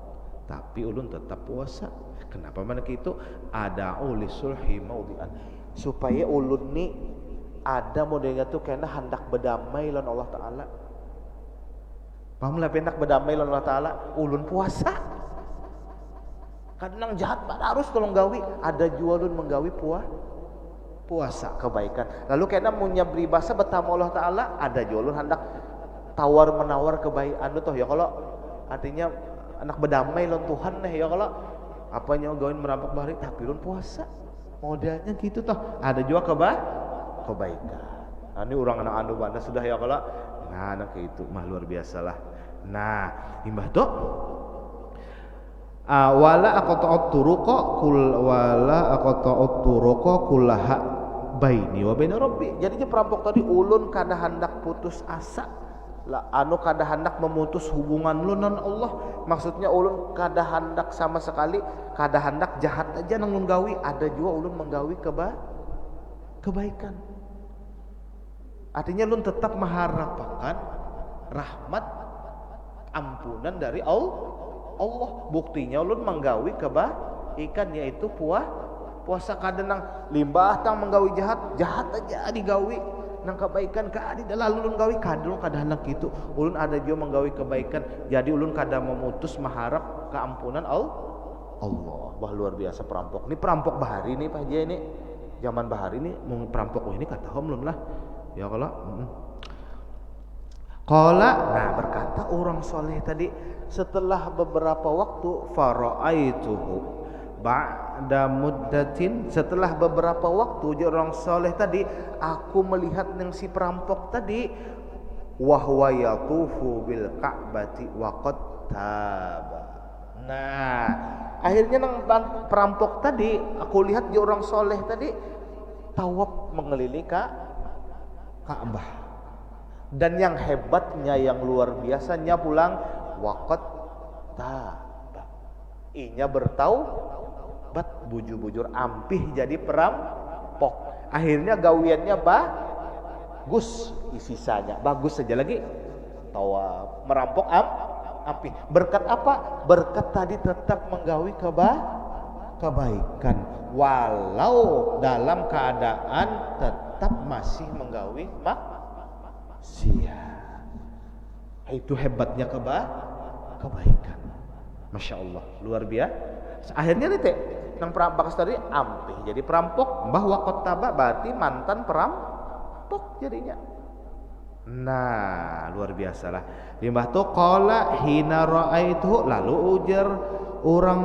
tapi ulun tetap puasa kenapa mana gitu ada ulisulhi maudhi'an supaya ulun ni ada modelnya tuh kena hendak berdamai lawan Allah Ta'ala paham lah hendak berdamai lawan Allah Ta'ala ulun puasa kadang jahat harus kalau gawi ada jualun menggawi puasa kebaikan lalu kena punya beri bahasa bertamu Allah Ta'ala ada jualun hendak tawar menawar kebaikan tuh ya kalau artinya anak berdamai lawan Tuhan ya kalau apanya gawin merampok bahari tapi ulun puasa modelnya gitu toh ada juga kebaikan. Nah, ini orang anak anu mana sudah ya kalau nah anak itu mah luar biasa lah. Nah imbah tuh wala aqta'ut turuqa kullaha baini wa baina rabbi. Jadinya perampok tadi ulun kada hendak putus asa lah anu kada hendak memutus hubungan ulun dengan Allah. Maksudnya ulun kada hendak sama sekali kada hendak jahat aja nang menggawi, ada juga ulun menggawi kebaikan. Artinya ulun tetap mengharapkan rahmat ampunan dari Allah. Buktinya ulun menggawi kebaikan yaitu puasa kada nang limbah tang menggawi jahat aja digawi nang kebaikan kada lalu ulun gawi kada hendak gitu. Ulun ada juga menggawi kebaikan jadi ulun kada memutus mengharap keampunan Allah. Wah luar biasa perampok. Ini perampok bahari nih Pak Haji ini. Zaman bahari ini mau perampok ini kata ulun lah. Ya kalau nah berkata orang soleh tadi setelah beberapa waktu fara'aituhu ba'da muddatin, setelah beberapa waktu orang soleh tadi aku melihat yang si perampok tadi wahwa yatufu bil ka'bati wa qad taba. Nah akhirnya nang perampok tadi aku lihat dia orang soleh tadi tawaf mengelilingi Ka'bah. Dan yang hebatnya yang luar biasanya pulang waqat taba. Inya bertaubat bujur-bujur ampih jadi perampok. Akhirnya gawiannya bagus, sisanya bagus saja lagi tawaf merampok ampih. Berkat apa? Berkat tadi tetap menggawi kebaikan walau dalam keadaan tetap masih menggawi itu hebatnya kebaikan. Masya Allah luar biasa. Akhirnya nih nang perampok tadi ampih jadi perampok bahwa kotaba berarti mantan perampok jadinya. Nah luar biasa lah. Limbah tu qala hina ra'aitu lalu ujar orang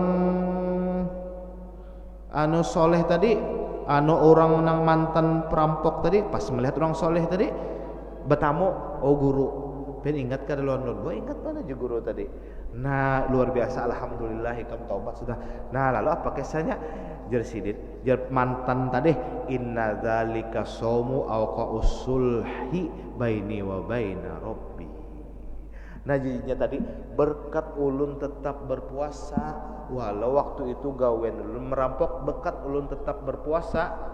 anu soleh tadi anu orang nang mantan perampok tadi pas melihat orang soleh tadi bertamu guru ben ingat kada London gua ingat mana juga guru tadi. Nah luar biasa alhamdulillah ikam taubat sudah. Nah lalu apa kisahnya jer sidit jer mantan tadi inna dzalika saumu aw qausulhi baini wa baina rabbi. Nah jadinya tadi berkat ulun tetap berpuasa walau waktu itu gawen ulun merampok berkat ulun tetap berpuasa.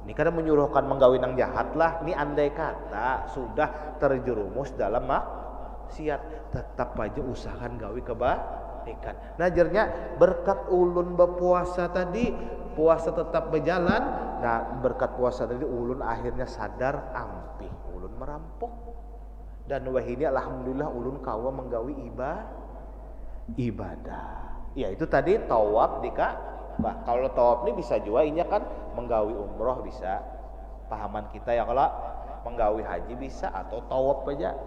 Ini kadang menyuruhkan menggawi nang jahat lah. Ini andai kata sudah terjerumus dalam maksiat, tetap aja usahakan gawi kebaikan. Najarnya berkat ulun berpuasa tadi, puasa tetap berjalan. Nah berkat puasa tadi ulun akhirnya sadar ampih ulun merampok. Dan wahini alhamdulillah ulun kawa menggawi ibadah. Ya itu tadi tawaf dika. Bah, kalau tawaf ini bisa juga ini kan menggawi umroh bisa pahaman kita ya kalau menggawi haji bisa atau tawaf aja.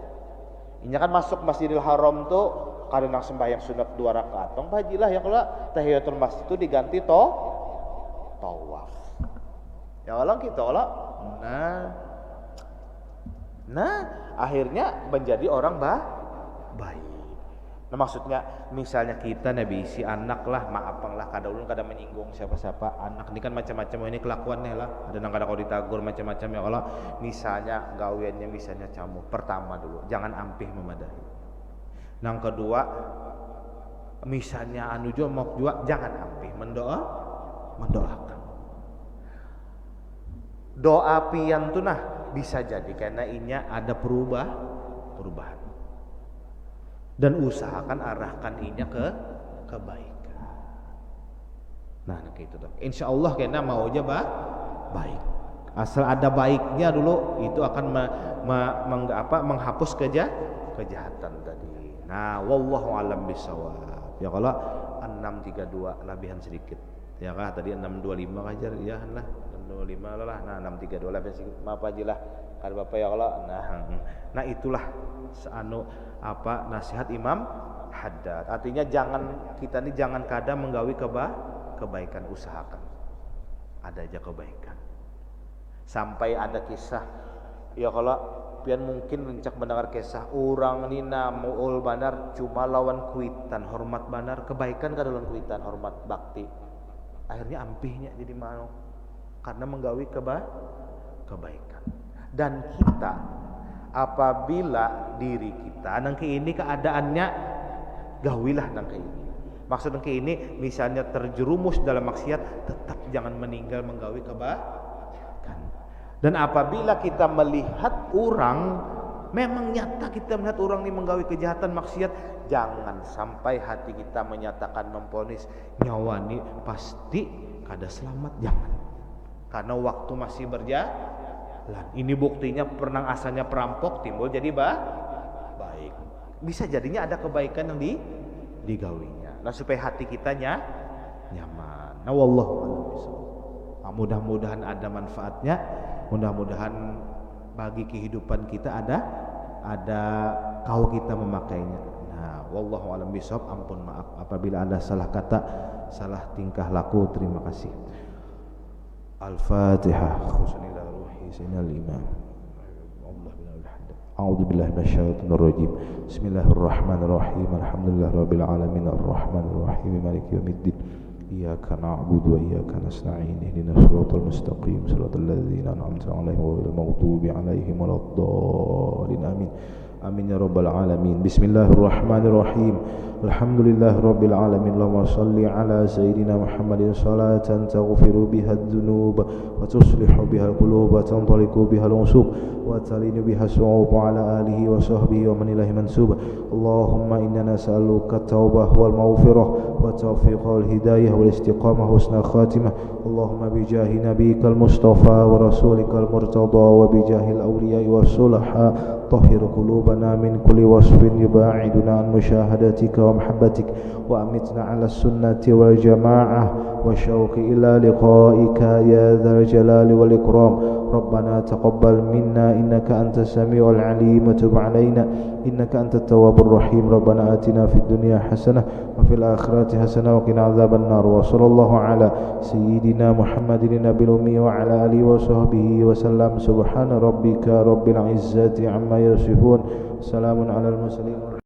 Ini kan masuk Masjidil Haram tuh karena sembahyang sunat 2 rakaat. Tong hajilah ya kalau tahiyatul masjid itu diganti tawaf. Ya kalau kita kalau nah akhirnya menjadi orang baik. Nah maksudnya misalnya kita nabi si anak lah maafang lah kada ulun kada menyinggung siapa-siapa anak ini kan macam-macam ini kelakuannya lah ada nang kada kau ditagur macam-macam ya Allah misalnya gawiannya misalnya camu pertama dulu jangan ampih memadahi nang kedua misalnya anu juga mau juga jangan ampih mendoakan doa pian tuh nah bisa jadi karena inya ada perubahan dan usahakan arahkan inya ke kebaikan. Nah gitu tuh. Insya Allah kena mau aja baik. Asal ada baiknya dulu itu akan menghapus kejahatan tadi. Nah wallahu alam bisawab. Ya kalau 632 labihan sedikit. Ya kah tadi 625 aja ya lah 625 lah. Nah 632 labihan sedikit. Maaf aja lah. Kada Bapak ya Allah. Nah itulah nasihat Imam Haddad. Artinya kita ini jangan kada menggawi kebaikan, usahakan ada aja kebaikan. Sampai ada kisah ya kalau pian mungkin mencak mendengar kisah orang nina muul banar cuma lawan kuitan hormat banar, kebaikan kada lawan kuitan hormat bakti, akhirnya ampihnya jadi mau karena menggawi kebaikan. Dan kita apabila diri kita nangke ini keadaannya gawilah nangke ini, maksud nangke ini misalnya terjerumus dalam maksiat, tetap jangan meninggal menggawi kebaikan. Dan apabila kita melihat orang, memang nyata kita melihat orang ini menggawi kejahatan maksiat, jangan sampai hati kita menyatakan memponis nyawa ini pasti kada selamat, jangan. Karena waktu masih berjalan. Ini buktinya pernah asalnya perampok timbul jadi baik. Bisa jadinya ada kebaikan yang digawinya. Nah supaya hati kita nyaman. Nah wallahu a'lam bishawab. Mudah-mudahan ada manfaatnya. Mudah-mudahan bagi kehidupan kita ada kalau kita memakainya. Nah, wallahu a'lam bishawab. Ampun maaf apabila ada salah kata, salah tingkah laku. Terima kasih. Al-Fatihah. Khusnila ruhi sinal imam. A'udzu billahi minasyaitonir rajim. Bismillahirrahmanirrahim. Alhamdulillahirabbil alamin arrahmanir rahim maliki yaumiddin. Iyyaka na'budu wa iyyaka nasta'in ihdinas siratal mustaqim siratal ladzina an'amta 'alaihim ghairil maghdubi 'alaihim waladdallin amin. Amin ya rabbal alamin. Bismillahirrahmanirrahim. Alhamdulillahirabbil alamin. Allahumma shalli ala sayyidina Muhammadin salatan taghfiru biha adh-dhunub wa tuslihu biha al-qulub wa tantaliqu biha al-usub wa talinu biha as-su'ub ala alihi wa sahbihi wa man ilahi mansub. Allahumma inna nas'aluka at-taubah wal maghfirah wa tawfiq wal hidayah wal istiqamah husnal khatimah. Allahumma bi jahi nabiyyikal mustafa wa rasulikal murtada wa bi jahil awliya'i was sulaha طهر قلوبنا من كل وصف يباعدنا عن مشاهدتك ومحبتك وأمتنا على السنة والجماعة والشوق إلى لقائك يا ذا الجلال والإكرام. ربنا تقبل منا إنك أنت السميع العليم وتب علينا إنك أنت التواب الرحيم. ربنا آتنا في الدنيا حسنة وفي الآخرة حسنة وقنا عذاب النار. وصلى الله على سيدنا محمد النبي الأمي وعلى آله وصحبه وسلم. سبحان ربك رب العزة عما يصفون. سلام على المرسلين.